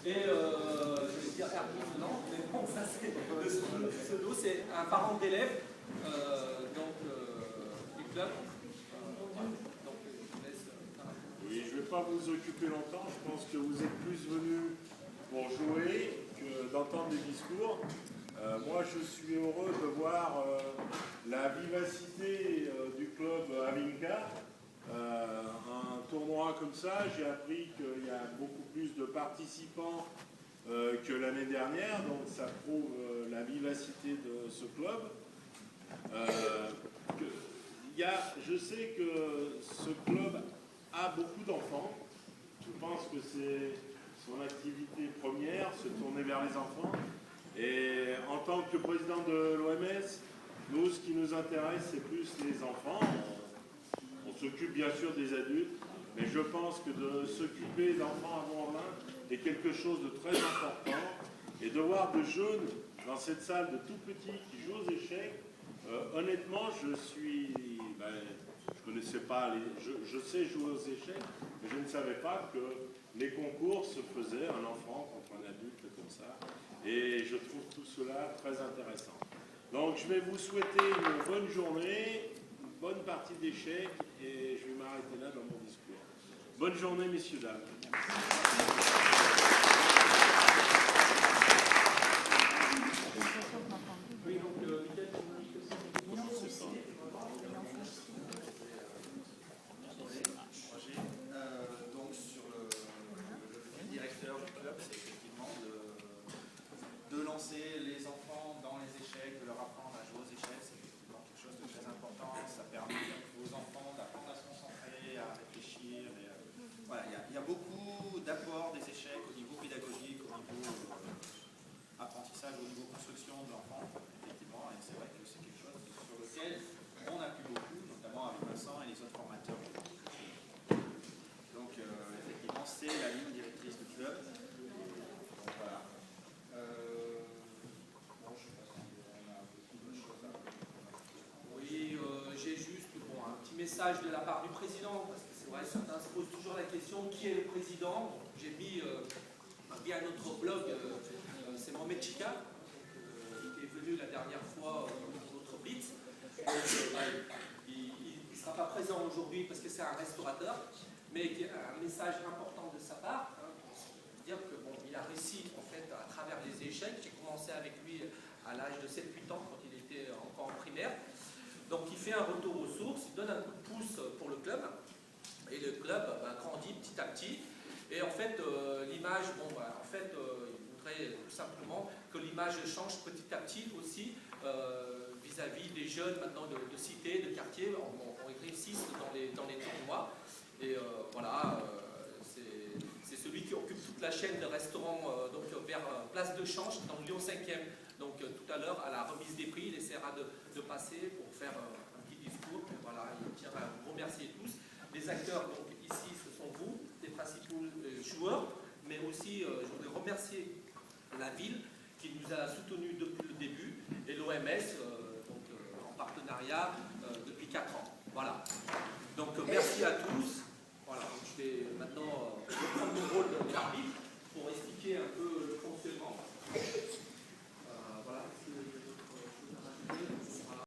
Et je vais dire Hermine, non, mais bon, ça c'est le pseudo, c'est un parent d'élève du club. Donc, je vous laisse. Oui, je ne vais pas vous occuper longtemps. Je pense que vous êtes plus venus pour jouer que d'entendre des discours. Moi, je suis heureux de voir la vivacité du club Avinca. Un tournoi comme ça, j'ai appris qu'il y a beaucoup plus de participants que l'année dernière, donc ça prouve la vivacité de ce club. Je sais que ce club a beaucoup d'enfants. Je pense que c'est son activité première, se tourner vers les enfants. Et en tant que président de l'OMS, nous, ce qui nous intéresse, c'est plus les enfants. On s'occupe bien sûr des adultes, mais je pense que de s'occuper d'enfants avant l'un est quelque chose de très important. Et de voir de jeunes dans cette salle de tout petits qui jouent aux échecs, honnêtement, je connaissais pas je sais jouer aux échecs, mais je ne savais pas que les concours se faisaient un enfant contre un adulte comme ça. Et je trouve tout cela très intéressant. Donc je vais vous souhaiter une bonne journée, une bonne partie d'échecs, et je vais m'arrêter là dans mon discours. Bonne journée, messieurs, dames. Oui, donc, donc sur le directeur du club, c'est effectivement de lancer les enfants dans les échecs, de leur apprendre à jouer aux échecs, c'est effectivement quelque chose de très important. Ça permet aux enfants d'apprendre à se concentrer, à réfléchir. Voilà, il y a beaucoup d'apports des échecs au niveau pédagogique, au niveau apprentissage, au niveau construction de l'enfant, effectivement. Et c'est vrai que c'est quelque chose sur lequel on appuie beaucoup, notamment avec Vincent et les autres formateurs. Donc effectivement, c'est la ligne directrice du club. Donc voilà. Bon, je ne sais pas si on a beaucoup de choses à... oui, j'ai juste un petit message de la part du président, parce que c'est vrai, certains se posent toujours la question qui est le président. J'ai mis via notre blog, c'est Mohamed Chika, qui est venu la dernière fois pour notre blitz. Il ne sera pas présent aujourd'hui parce que c'est un restaurateur, mais qui a un message important de sa part, pour dire que il a réussi en fait à travers les échecs. J'ai commencé avec lui à l'âge de 7-8 ans quand il était encore en primaire. Donc il fait un retour aux sources, il donne un coup de pouce pour le club, et le club grandit petit à petit. Et en fait, l'image, il voudrait tout simplement que l'image change petit à petit aussi vis-à-vis des jeunes maintenant de cité, de quartier. On réussisse dans les tournois. Et c'est celui qui occupe toute la chaîne de restaurants vers Place de Change, dans Lyon 5e. Donc tout à l'heure, à la remise des prix, il essaiera de passer pour faire un petit discours. Et voilà, il tient à vous remercier tous. Les acteurs, donc ici, ce sont vous, les principaux joueurs, mais aussi, je voudrais remercier la ville qui nous a soutenus depuis le début, et l'OMS, en partenariat depuis 4 ans. Voilà. Donc merci à tous.